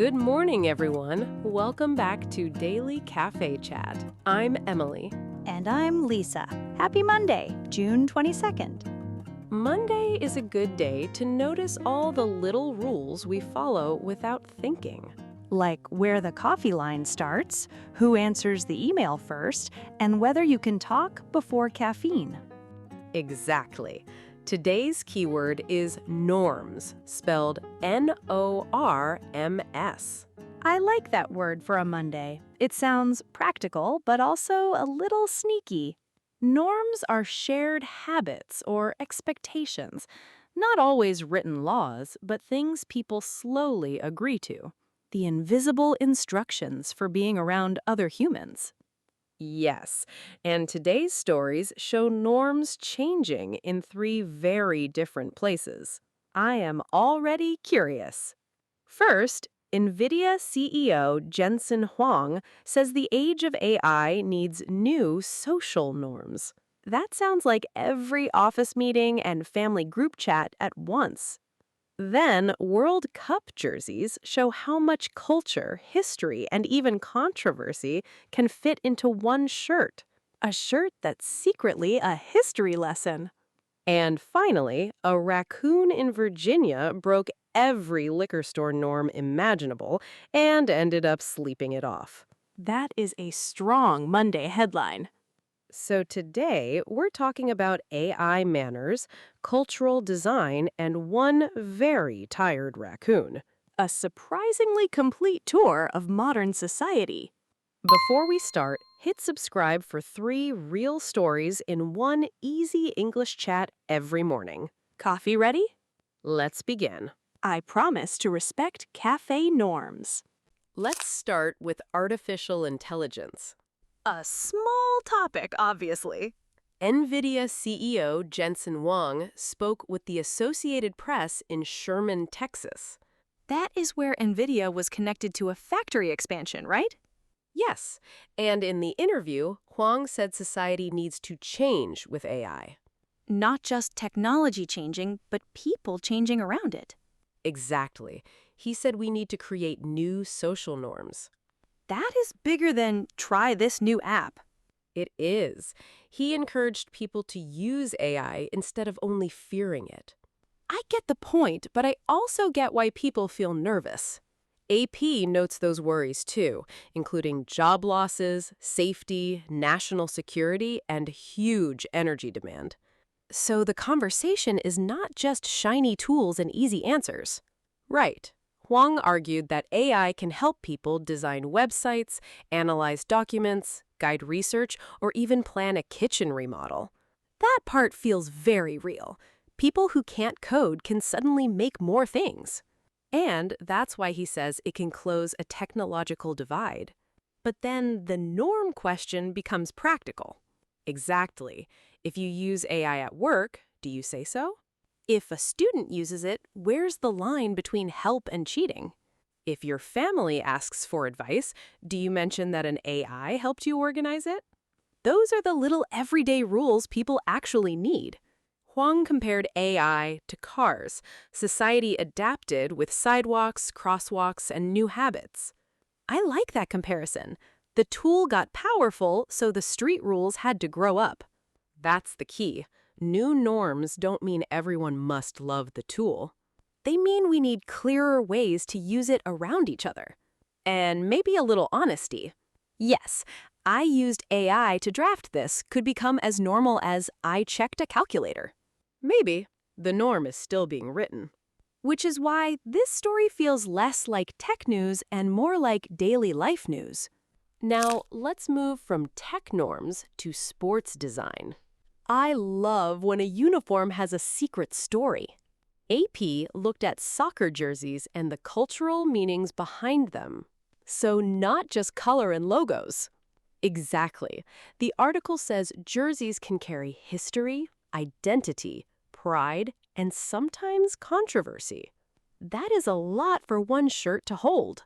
Good morning, everyone. Welcome back to Daily Cafe Chat. I'm Emily. And I'm Lisa. Happy Monday, June 22nd. Monday is a good day to notice all the little rules we follow without thinking. Like where the coffee line starts, who answers the email first, and whether you can talk before caffeine. Exactly. Today's keyword is norms, spelled N-O-R-M-S. I like that word for a Monday. It sounds practical, but also a little sneaky. Norms are shared habits or expectations, not always written laws, but things people slowly agree to. The invisible instructions for being around other humans. Yes, and today's stories show norms changing in three very different places. I am already curious. First, Nvidia CEO Jensen Huang says the age of AI needs new social norms. That sounds like every office meeting and family group chat at once. Then, World Cup jerseys show how much culture, history, and even controversy can fit into one shirt. A shirt that's secretly a history lesson. And finally, a raccoon in Virginia broke every liquor store norm imaginable and ended up sleeping it off. That is a strong Monday headline. So today, we're talking about AI manners, cultural design, and one very tired raccoon. A surprisingly complete tour of modern society. Before we start, hit subscribe for 3 real stories in one easy English chat every morning. Coffee ready? Let's begin. I promise to respect cafe norms. Let's start with artificial intelligence. A small topic, obviously. Nvidia CEO Jensen Huang spoke with the Associated Press in Sherman, Texas. That is where Nvidia was connected to a factory expansion, right? Yes, and in the interview, Huang said society needs to change with AI. Not just technology changing, but people changing around it. Exactly. He said we need to create new social norms. That is bigger than try this new app. It is. He encouraged people to use AI instead of only fearing it. I get the point, but I also get why people feel nervous. AP notes those worries too, including job losses, safety, national security, and huge energy demand. So the conversation is not just shiny tools and easy answers. Right. Huang argued that AI can help people design websites, analyze documents, guide research, or even plan a kitchen remodel. That part feels very real. People who can't code can suddenly make more things. And that's why he says it can close a technological divide. But then the norm question becomes practical. Exactly. If you use AI at work, do you say so? If a student uses it, where's the line between help and cheating? If your family asks for advice, do you mention that an AI helped you organize it? Those are the little everyday rules people actually need. Huang compared AI to cars. Society adapted with sidewalks, crosswalks, and new habits. I like that comparison. The tool got powerful, so the street rules had to grow up. That's the key. New norms don't mean everyone must love the tool. They mean we need clearer ways to use it around each other. And maybe a little honesty. Yes, I used AI to draft this could become as normal as I checked a calculator. Maybe. The norm is still being written. Which is why this story feels less like tech news and more like daily life news. Now, let's move from tech norms to sports design. I love when a uniform has a secret story. AP looked at soccer jerseys and the cultural meanings behind them. So not just color and logos. Exactly. The article says jerseys can carry history, identity, pride, and sometimes controversy. That is a lot for one shirt to hold.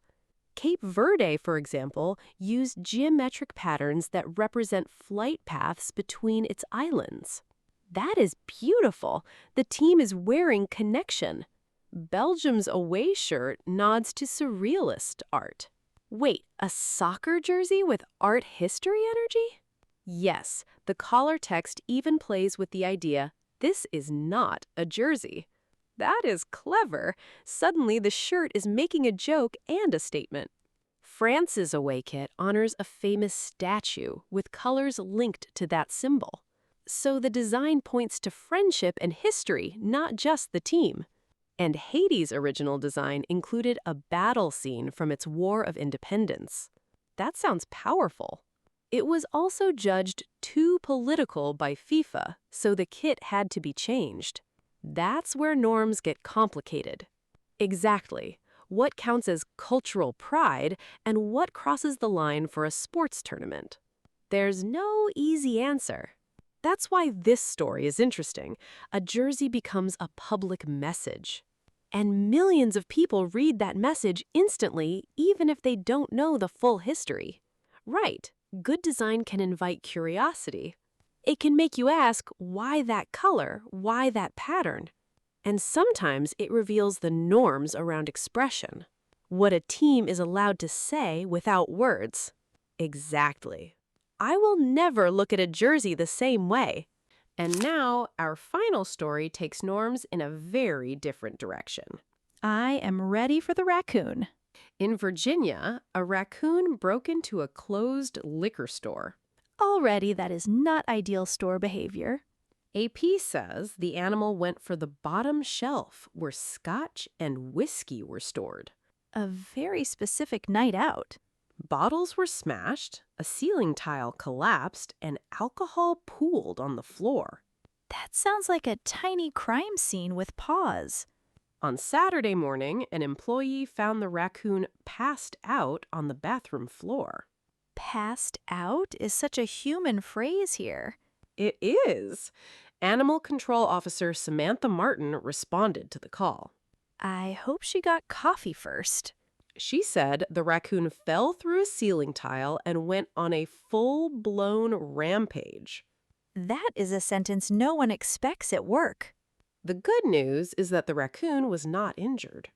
Cape Verde, for example, used geometric patterns that represent flight paths between its islands. That is beautiful. The team is wearing connection. Belgium's away shirt nods to surrealist art. Wait, a soccer jersey with art history energy? Yes, the collar text even plays with the idea, this is not a jersey. That is clever. Suddenly, the shirt is making a joke and a statement. France's away kit honors a famous statue with colors linked to that symbol. So the design points to friendship and history, not just the team. And Haiti's original design included a battle scene from its War of Independence. That sounds powerful. It was also judged too political by FIFA, so the kit had to be changed. That's where norms get complicated. Exactly. What counts as cultural pride and what crosses the line for a sports tournament? There's no easy answer. That's why this story is interesting. A jersey becomes a public message. And millions of people read that message instantly, even if they don't know the full history. Right, good design can invite curiosity. It can make you ask, why that color? Why that pattern? And sometimes it reveals the norms around expression. What a team is allowed to say without words. Exactly. I will never look at a jersey the same way. And now, our final story takes norms in a very different direction. I am ready for the raccoon. In Virginia, a raccoon broke into a closed liquor store. Already, that is not ideal store behavior. AP says the animal went for the bottom shelf where scotch and whiskey were stored. A very specific night out. Bottles were smashed, a ceiling tile collapsed, and alcohol pooled on the floor. That sounds like a tiny crime scene with paws. On Saturday morning, an employee found the raccoon passed out on the bathroom floor. Passed out is such a human phrase here. It is. Animal Control Officer Samantha Martin responded to the call. I hope she got coffee first. She said the raccoon fell through a ceiling tile and went on a full-blown rampage. That is a sentence no one expects at work. The good news is that the raccoon was not injured.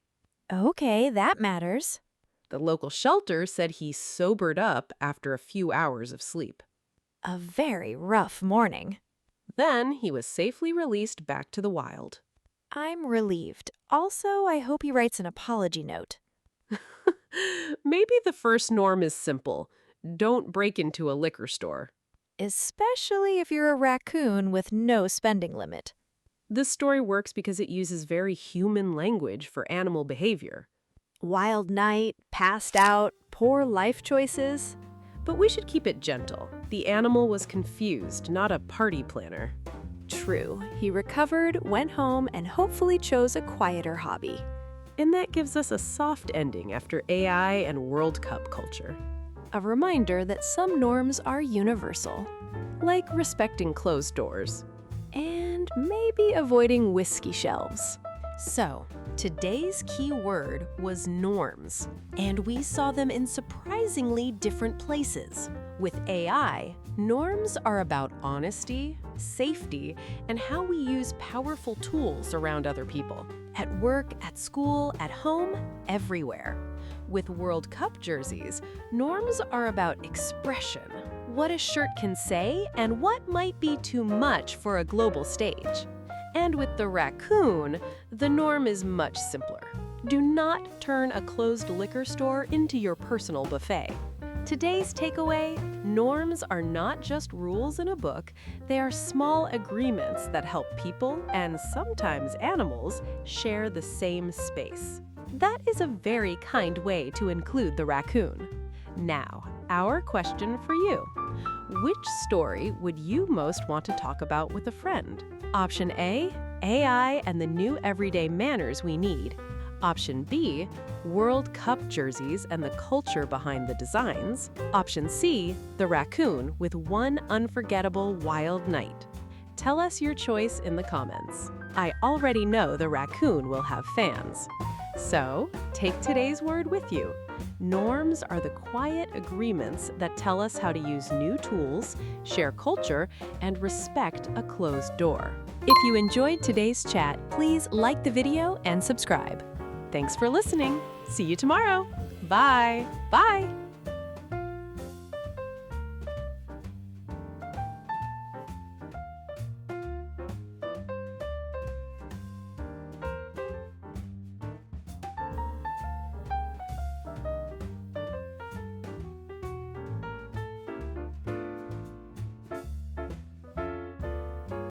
Okay, that matters. The local shelter said he sobered up after a few hours of sleep. A very rough morning. Then he was safely released back to the wild. I'm relieved. Also, I hope he writes an apology note. Maybe the first norm is simple. Don't break into a liquor store. Especially if you're a raccoon with no spending limit. This story works because it uses very human language for animal behavior. Wild night, passed out, poor life choices. But we should keep it gentle. The animal was confused, not a party planner. True. He recovered, went home, and hopefully chose a quieter hobby. And that gives us a soft ending after AI and World Cup culture. A reminder that some norms are universal. Like respecting closed doors. And maybe avoiding whiskey shelves. So, today's key word was norms. And we saw them in surprisingly different places. With AI, norms are about honesty, safety, and how we use powerful tools around other people. At work, at school, at home, everywhere. With World Cup jerseys, norms are about expression. What a shirt can say and what might be too much for a global stage. And with the raccoon, the norm is much simpler. Do not turn a closed liquor store into your personal buffet. Today's takeaway, norms are not just rules in a book, they are small agreements that help people, and sometimes animals, share the same space. That is a very kind way to include the raccoon. Now, our question for you. Which story would you most want to talk about with a friend? Option A, AI and the new everyday manners we need. Option B, World Cup jerseys and the culture behind the designs. Option C, the raccoon with one unforgettable wild night. Tell us your choice in the comments. I already know the raccoon will have fans. So, take today's word with you. Norms are the quiet agreements that tell us how to use new tools, share culture, and respect a closed door. If you enjoyed today's chat, please like the video and subscribe. Thanks for listening. See you tomorrow. Bye. Bye.